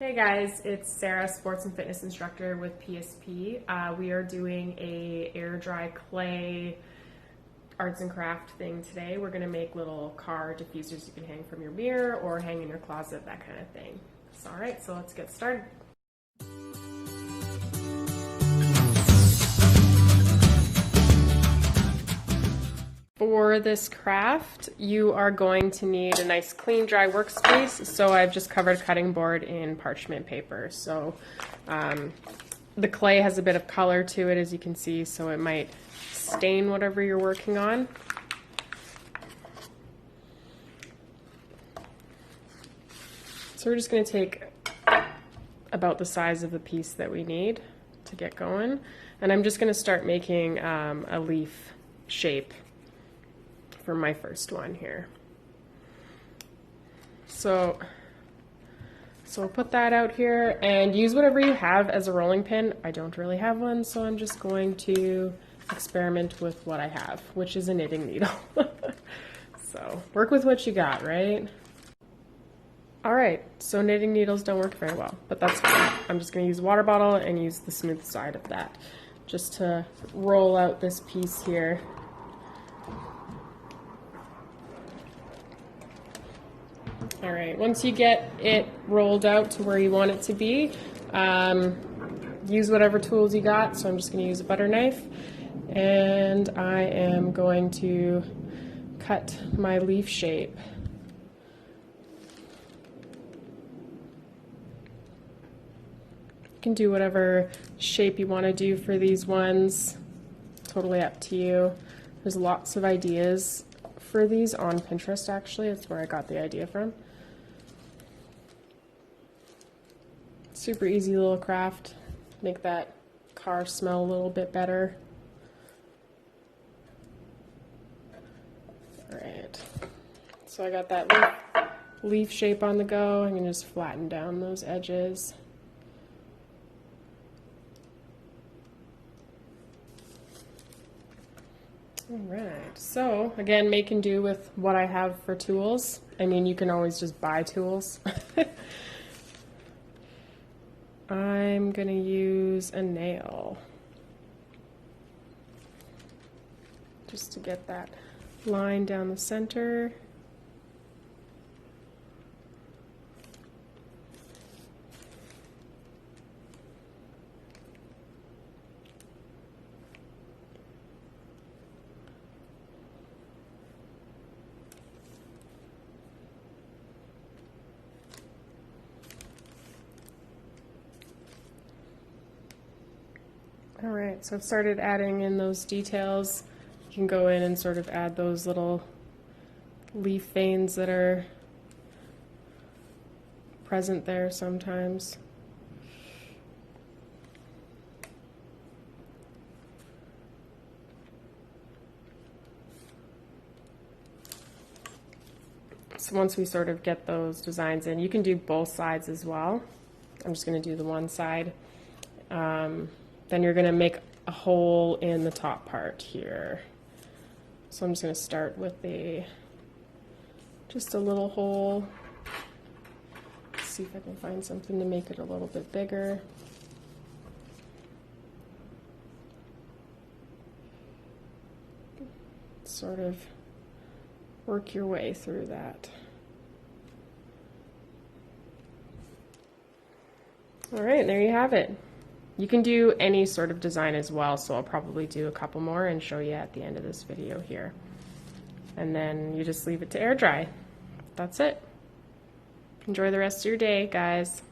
Hey guys, it's Sara, sports and fitness instructor with PSP. We are doing a air dry clay arts and craft thing today. We're going to make little car diffusers you can hang from your mirror or hang in your closet, that kind of thing. So, all right, so let's get started. For this craft, you are going to need a nice clean, dry workspace. So I've just covered a cutting board in parchment paper. So the clay has a bit of color to it, as you can see, so it might stain whatever you're working on. So we're just going to take about the size of the piece that we need to get going. And I'm just going to start making a leaf shape for my first one here. So I'll put that out here and use whatever you have as a rolling pin. I don't really have one, so I'm just going to experiment with what I have, which is a knitting needle. So work with what you got, right? All right, so knitting needles don't work very well, but that's fine. I'm just gonna use a water bottle and use the smooth side of that just to roll out this piece here. All right, once you get it rolled out to where you want it to be, use whatever tools you got. So I'm just going to use a butter knife, and I am going to cut my leaf shape. You can do whatever shape you want to do for these ones, totally up to you. There's lots of ideas for these on Pinterest, actually. That's where I got the idea from. Super easy little craft. Make that car smell a little bit better. All right, so I got that leaf shape on the go. I'm going to just flatten down those edges. All right, so again, make and do with what I have for tools. I mean, you can always just buy tools. I'm going to use a nail just to get that line down the center. All right, so I've started adding in those details. You can go in and sort of add those little leaf veins that are present there sometimes. So once we sort of get those designs in, you can do both sides as well. I'm just going to do the one side. Then you're going to make a hole in the top part here. So I'm just going to start with just a little hole. See if I can find something to make it a little bit bigger. Sort of work your way through that. All right, there you have it. You can do any sort of design as well, so I'll probably do a couple more and show you at the end of this video here. And then you just leave it to air dry. That's it. Enjoy the rest of your day, guys.